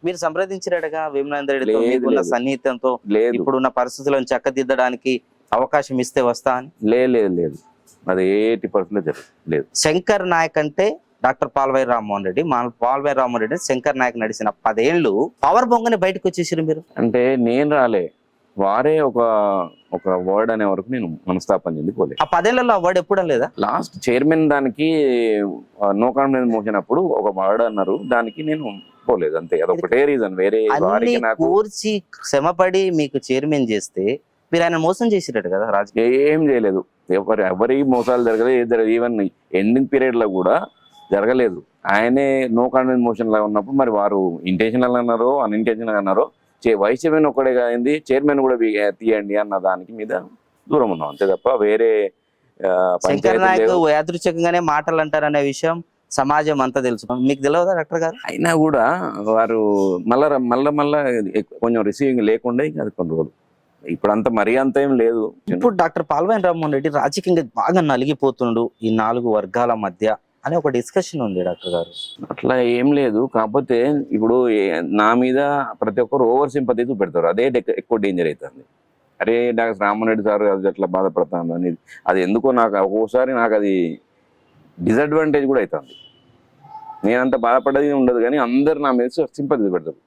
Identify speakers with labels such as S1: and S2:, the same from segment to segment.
S1: మీరు సంప్రదించినట్టుగా వేములరేడ్డి రెడ్డితో
S2: లేదు,
S1: మీకున్న
S2: లేదు.
S1: సన్నిహితంతో
S2: లేదు
S1: ఇప్పుడున్న పరిస్థితులను చక్కదిద్దడానికి అవకాశం ఇస్తే వస్తా అని?
S2: లేదు లేదు, అది 80% జరగదు. లేదు.
S1: శంకర్ నాయక్ అంటే డాక్టర్ పాల్వాయి రామ్మోహన్ రెడ్డి, మా పాల్వాయి రామ్మోహన్ రెడ్డి శంకర్ నాయక్ నడిచిన 10 ఏళ్ళు పవర్ బొంగని బయటకు వచ్చేసారు మీరు.
S2: అంటే నేను రాలే, వారే ఒక వర్డ్ అనే వరకు నేను మనస్తాపం చెంది పోలే.
S1: ఆ 10 ఏళ్లలో ఆ వర్డ్ ఎప్పుడూ లేదా?
S2: లాస్ట్ చైర్మన్ దానికి నో కాన్ఫిడెన్స్ మోషన్ అప్పుడు ఒక వర్డ్ అన్నారు, దానికి నేను పోలేదు అంతే. అదొకటే రీజన్, వేరే
S1: అన్ని
S2: వారికి నాకు
S1: కూర్చి శ్రమపడి మీకు చైర్మన్ చేస్తే మీరు ఆయన మోసం చేసినట్టు కదా రాజకీయ.
S2: ఏం చేయలేదు. ఎవరి మోసాలు జరగలేదు, ఏది జరగదు. ఈవెన్ ఎండింగ్ పీరియడ్ లో కూడా జరగలేదు. ఆయనే నో కాన్ఫిడెన్స్ మోషన్ లాగా ఉన్నప్పుడు మరి వారు ఇంటెన్షనల్ అన్నారో అన్ఇంటెన్షనల్ అన్నారో, వైస్ చైర్మన్ ఒకటే కాయింది, చైర్మన్ కూడా తీయండి అన్న దానికి మీద దూరం ఉన్నాం అంతే తప్ప వేరే
S1: శంకర్ నాయక్ యాదృచ్ఛికంగానే మాటలు అంటారనే విషయం సమాజం అంతా తెలుసు. మీకు తెలియదా డాక్టర్ గారు?
S2: అయినా కూడా వారు మళ్ళా కొంచెం రిసీవింగ్ లేకుండా అది కొన్ని రోజులు, ఇప్పుడు అంత మరీ అంత ఏం లేదు.
S1: ఇప్పుడు డాక్టర్ పాల్వాయి రామ్మోహన్ రెడ్డి రాజకీయంగా బాగా నలిగిపోతుండు ఈ 4 వర్గాల మధ్య అనే ఒక డిస్కషన్ ఉంది డాక్టర్ గారు.
S2: అట్లా ఏం లేదు. కాకపోతే ఇప్పుడు నా మీద ప్రతి ఒక్కరు ఓవర్ సింపతి చూపెడతారు, అదే ఎక్కువ డేంజర్ అవుతుంది. అరే డాక్టర్ రామ్మోహన్ రెడ్డి సార్ అది అట్లా బాధపడతాను అని, అది ఎందుకో నాకు ఒక్కోసారి నాకు అది డిసడ్వాంటేజ్ కూడా అవుతుంది. నేనంత బాధపడేది ఉండదు కానీ అందరు నా మీద సింపతి చూపెడతారు.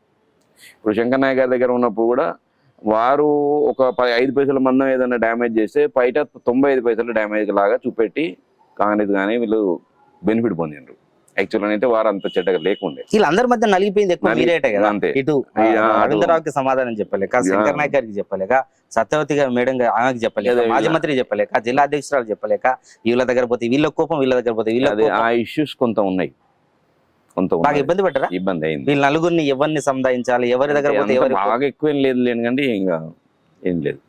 S2: ఇప్పుడు శంకర్ నాయక్ గారి దగ్గర ఉన్నప్పుడు కూడా వారు ఒక 5 పైసల మందం ఏదైనా డ్యామేజ్ చేస్తే బయట 95 పైసలు డ్యామేజ్ లాగా చూపెట్టి కాంగ్రెస్ కానీ వీళ్ళు బెనిఫిట్ పొందిండ్రు. యాక్చువల్గా అయితే వారు అంత చెడ్డగా లేకుండే.
S1: వీళ్ళందరి మధ్య నలిగిపోయింది ఎక్కువ మీరేటే కదా.
S2: అంతే.
S1: ఇటు రవీంద్రరావుకి సమాధానం చెప్పలేక, శంకర్ నాయక్ గారికి చెప్పలేక, సత్యవతి గారు మేడం ఆమెకి చెప్పలేక, మాజీ మంత్రి చెప్పలేక, జిల్లా అధ్యక్షురాలు చెప్పలేక, వీళ్ళ దగ్గర పోతే వీళ్ళ కోపం, వీళ్ళ దగ్గర పోతే వీళ్ళ కోపం.
S2: ఆ ఇష్యూస్ కొంత ఉన్నాయి,
S1: బాగా ఇబ్బంది పడ్డారా?
S2: ఇబ్బంది అయింది.
S1: వీళ్ళ నలుగురిని ఎవరిని సంధాయించాలి, ఎవరి దగ్గర పోతే ఎవరి
S2: బాగా ఎక్కువ ఏం లేదు లేని కానీ ఇంకా ఏం లేదు.